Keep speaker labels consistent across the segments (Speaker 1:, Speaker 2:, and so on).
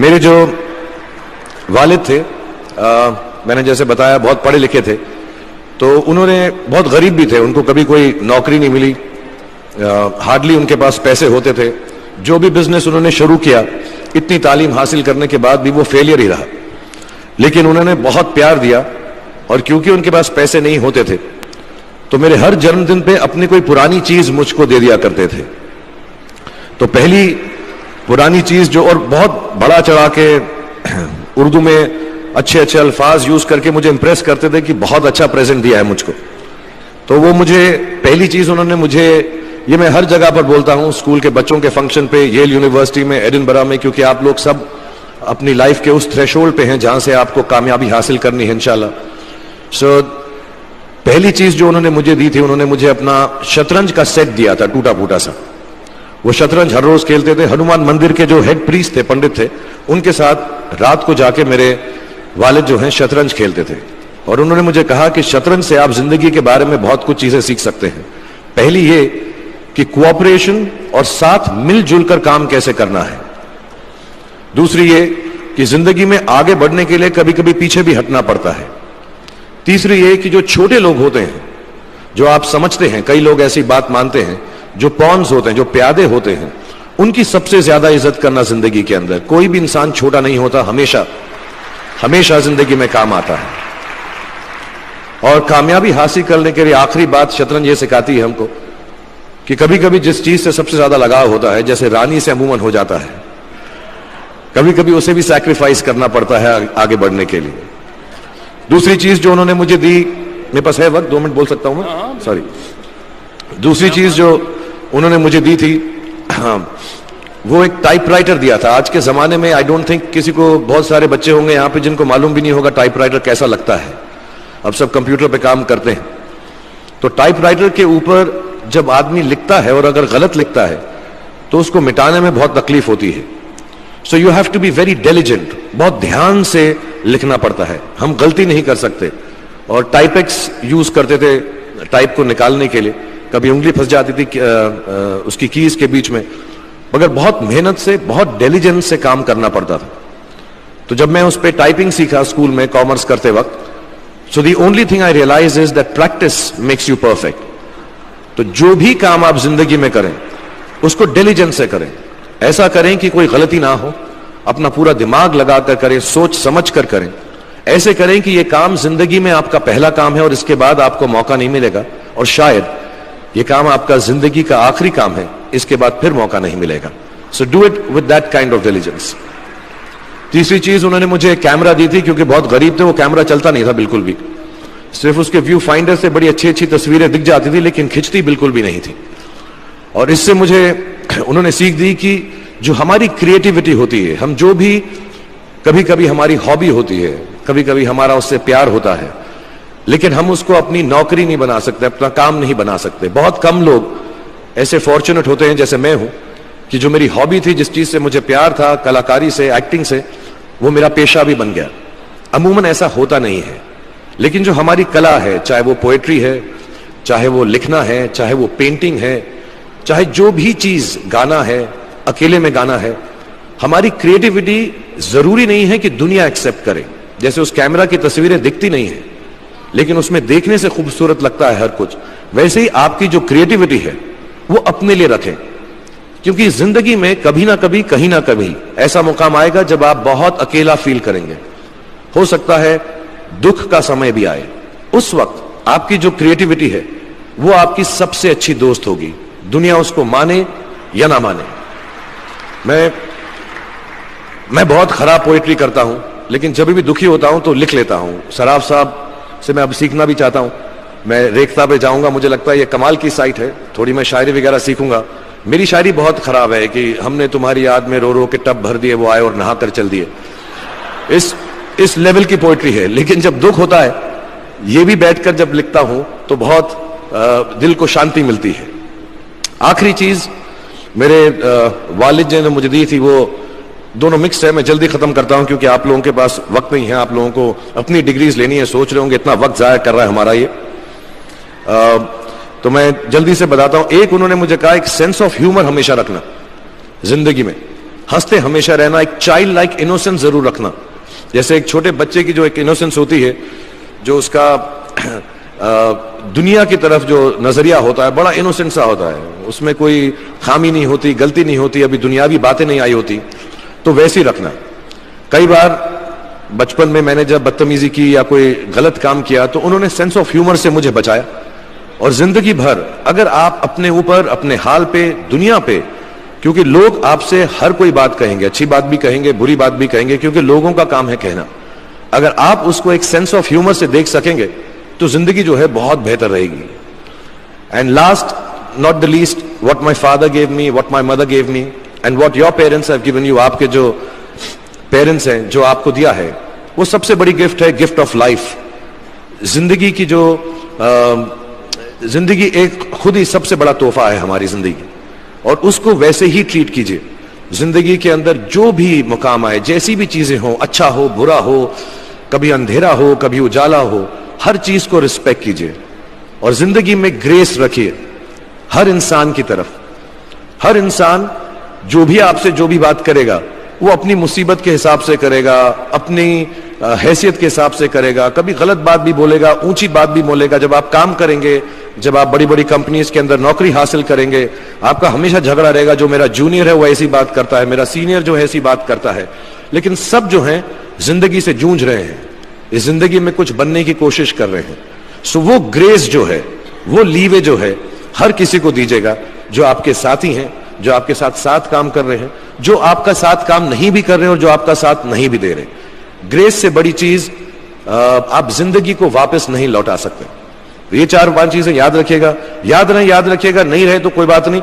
Speaker 1: मेरे जो वालिद थे, मैंने जैसे बताया बहुत पढ़े लिखे थे, तो उन्होंने बहुत गरीब भी थे, उनको कभी कोई नौकरी नहीं मिली, हार्डली उनके पास पैसे होते थे। जो भी बिजनेस उन्होंने शुरू किया, इतनी तालीम हासिल करने के बाद भी वो फेलियर ही रहा। लेकिन उन्होंने बहुत प्यार दिया, और क्योंकि उनके पास पैसे नहीं होते थे तो मेरे हर जन्मदिन पे अपनी कोई पुरानी चीज मुझको दे दिया करते थे। तो पहली पुरानी चीज जो, और बहुत बड़ा चढ़ा के उर्दू में अच्छे अच्छे अल्फाज यूज करके मुझे इंप्रेस करते थे कि बहुत अच्छा प्रेजेंट दिया है मुझको। तो वो मुझे पहली चीज उन्होंने मुझे, ये मैं हर जगह पर बोलता हूं, स्कूल के बच्चों के फंक्शन पे, येल यूनिवर्सिटी में, एडिनबरा में, क्योंकि आप लोग सब अपनी लाइफ के उस थ्रेशोल्ड पे हैं जहां से आपको कामयाबी हासिल करनी है इंशाल्लाह। सो पहली चीज जो उन्होंने मुझे दी थी, उन्होंने मुझे अपना शतरंज का सेट दिया था, टूटा फूटा सा। वो शतरंज हर रोज खेलते थे। हनुमान मंदिर के जो हेड प्रीस्ट थे, पंडित थे, उनके साथ रात को जाके मेरे वालिद जो हैं शतरंज खेलते थे। और उन्होंने मुझे कहा कि शतरंज से आप जिंदगी के बारे में बहुत कुछ चीजें सीख सकते हैं। पहली ये कि कोऑपरेशन और साथ मिलजुल कर काम कैसे करना है। दूसरी ये कि जिंदगी में आगे बढ़ने के लिए कभी कभी पीछे भी हटना पड़ता है। तीसरी ये कि जो छोटे लोग होते हैं, जो आप समझते हैं, कई लोग ऐसी बात मानते हैं, जो पॉन्स होते हैं, जो प्यादे होते हैं, उनकी सबसे ज्यादा इज्जत करना जिंदगी के अंदर। कोई भी इंसान छोटा नहीं होता, हमेशा हमेशा जिंदगी में काम आता है। और कामयाबी हासिल करने के लिए आखिरी बात शतरंज ये सिखाती है हमको कि कभी कभी जिस चीज से सबसे ज्यादा लगाव होता है, जैसे रानी से अमूमन हो जाता है, कभी कभी उसे भी सैक्रिफाइस करना पड़ता है आगे बढ़ने के लिए। दूसरी चीज जो उन्होंने मुझे दी, मेरे पास है वक्त, 2 मिनट बोल सकता हूं मैं, सॉरी। दूसरी चीज जो उन्होंने मुझे दी थी, वो एक टाइपराइटर दिया था। आज के जमाने में आई डोंट थिंक किसी को, बहुत सारे बच्चे होंगे यहाँ पे जिनको मालूम भी नहीं होगा टाइपराइटर कैसा लगता है। अब सब कंप्यूटर पे काम करते हैं। तो टाइपराइटर के ऊपर जब आदमी लिखता है और अगर गलत लिखता है तो उसको मिटाने में बहुत तकलीफ होती है। So you have to be very diligent, बहुत ध्यान से लिखना पड़ता है। हम गलती नहीं कर सकते। और टाइपेक्स यूज करते थे टाइप को निकालने के लिए, कभी उंगली फंस जाती थी उसकी कीज के बीच में, मगर बहुत मेहनत से, बहुत डिलिजेंस से काम करना पड़ता था। तो जब मैं उस पर टाइपिंग सीखा स्कूल में कॉमर्स करते वक्त, so the only thing I realize is that practice makes you perfect. तो जो भी काम आप जिंदगी में करें उसको डिलिजेंस से करें, ऐसा करें कि कोई गलती ना हो, अपना पूरा दिमाग लगाकर करें, सोच समझ कर करें। ऐसे करें कि यह काम जिंदगी में आपका पहला काम है और इसके बाद आपको मौका नहीं मिलेगा, और शायद यह काम आपका जिंदगी का आखिरी काम है, इसके बाद फिर मौका नहीं मिलेगा। So do it with that kind of diligence. तीसरी चीज उन्होंने मुझे कैमरा दी थी, क्योंकि बहुत गरीब थे, वो कैमरा चलता नहीं था बिल्कुल भी, सिर्फ उसके व्यू फाइंडर से बड़ी अच्छी अच्छी तस्वीरें दिख जाती थी, लेकिन खिंचती बिल्कुल भी नहीं थी। और इससे मुझे उन्होंने सीख दी कि जो हमारी क्रिएटिविटी होती है, हम जो भी, कभी कभी हमारी हॉबी होती है, कभी कभी हमारा उससे प्यार होता है, लेकिन हम उसको अपनी नौकरी नहीं बना सकते, अपना काम नहीं बना सकते। बहुत कम लोग ऐसे फॉर्चुनेट होते हैं जैसे मैं हूं कि जो मेरी हॉबी थी, जिस चीज से मुझे प्यार था, कलाकारी से, एक्टिंग से, वो मेरा पेशा भी बन गया। अमूमन ऐसा होता नहीं है। लेकिन जो हमारी कला है, चाहे वो पोएट्री है, चाहे वो लिखना है, चाहे वो पेंटिंग है, चाहे जो भी चीज, गाना है, अकेले में गाना है, हमारी क्रिएटिविटी जरूरी नहीं है कि दुनिया एक्सेप्ट करे। जैसे उस कैमरा की तस्वीरें दिखती नहीं है, लेकिन उसमें देखने से खूबसूरत लगता है हर कुछ, वैसे ही आपकी जो क्रिएटिविटी है वो अपने लिए रखें। क्योंकि जिंदगी में कभी ना कभी, कहीं ना कभी ऐसा मुकाम आएगा जब आप बहुत अकेला फील करेंगे। हो सकता है दुख का समय भी आए, उस वक्त आपकी जो क्रिएटिविटी है वो आपकी सबसे अच्छी दोस्त होगी, दुनिया उसको माने या ना माने। मैं बहुत खराब पोएट्री करता हूं, लेकिन जब भी दुखी होता हूं तो लिख लेता हूं। सराफ साहब से मैं अब सीखना भी चाहता हूं। मैं रेखता पे जाऊंगा, मुझे लगता है ये कमाल की साइट है, थोड़ी मैं शायरी वगैरह सीखूंगा। मेरी शायरी बहुत खराब है कि हमने तुम्हारी याद में रो रो के टब भर दिए, वो आए और नहा कर चल दिए। इस लेवल की पोएट्री है। लेकिन जब दुख होता है, ये भी बैठकर जब लिखता हूं तो बहुत दिल को शांति मिलती है। आखिरी चीज मेरे वालिद ने मुझे दी थी, वो दोनों मिक्स है, मैं जल्दी खत्म करता हूं क्योंकि आप लोगों के पास वक्त नहीं है, आप लोगों को अपनी डिग्रीज लेनी है, सोच रहे होंगे इतना वक्त जाया कर रहा है हमारा ये। तो मैं जल्दी से बताता हूं। एक, उन्होंने मुझे कहा एक सेंस ऑफ ह्यूमर हमेशा रखना जिंदगी में, हंसते हमेशा रहना, एक चाइल्ड लाइक इनोसेंस जरूर रखना। जैसे एक छोटे बच्चे की जो एक इनोसेंस होती है, जो उसका दुनिया की तरफ जो नजरिया होता है बड़ा इनोसेंट सा होता है, उसमें कोई खामी नहीं होती, गलती नहीं होती, अभी दुनियावी बातें नहीं आई होती, तो वैसे ही रखना। कई बार बचपन में मैंने जब बदतमीजी की या कोई गलत काम किया तो उन्होंने सेंस ऑफ ह्यूमर से मुझे बचाया। और जिंदगी भर अगर आप अपने ऊपर, अपने हाल पे, दुनिया पे, क्योंकि लोग आपसे हर कोई बात कहेंगे, अच्छी बात भी कहेंगे, बुरी बात भी कहेंगे, क्योंकि लोगों का काम है कहना। अगर आप उसको एक सेंस ऑफ ह्यूमर से देख सकेंगे तो जिंदगी जो है बहुत बेहतर रहेगी। And last not the least, what my father gave me, what my mother gave me and what your parents have given you, आपके जो पेरेंट्स हैं जो आपको दिया है, वो सबसे बड़ी गिफ्ट है, गिफ्ट ऑफ लाइफ। जिंदगी की जो जिंदगी एक खुद ही सबसे बड़ा तोहफा है हमारी जिंदगी, और उसको वैसे ही ट्रीट कीजिए। जिंदगी के अंदर जो भी मुकाम आए, जैसी भी चीजें हो, अच्छा हो बुरा हो, कभी अंधेरा हो कभी उजाला हो, हर चीज को रिस्पेक्ट कीजिए और जिंदगी में ग्रेस रखिए हर इंसान की तरफ। हर इंसान जो भी आपसे जो भी बात करेगा वो अपनी मुसीबत के हिसाब से करेगा, अपनी हैसियत के हिसाब से करेगा, कभी गलत बात भी बोलेगा, ऊंची बात भी बोलेगा। जब आप काम करेंगे, जब आप बड़ी बड़ी कंपनीज के अंदर नौकरी हासिल करेंगे, आपका हमेशा झगड़ा रहेगा, जो मेरा जूनियर है वो ऐसी बात करता है, मेरा सीनियर जो है ऐसी बात करता है। लेकिन सब जो हैं जिंदगी से जूझ रहे हैं, इस जिंदगी में कुछ बनने की कोशिश कर रहे हैं। सो वो ग्रेस जो है, वो लीवे जो है, हर किसी को दीजिएगा जो आपके साथी हैं, जो आपके साथ साथ काम कर रहे हैं, जो आपका साथ काम नहीं भी कर रहे हैं और जो आपका साथ नहीं भी दे रहे। ग्रेस से बड़ी चीज आप जिंदगी को वापस नहीं लौटा सकते। ये 4-5 चीजें याद रखिएगा। याद रखिएगा, नहीं रहे तो कोई बात नहीं।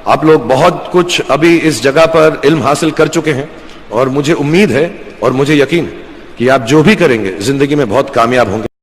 Speaker 1: आप लोग बहुत कुछ अभी इस जगह पर इल्म हासिल कर चुके हैं और मुझे उम्मीद है और मुझे यकीन है कि आप जो भी करेंगे जिंदगी में बहुत कामयाब होंगे।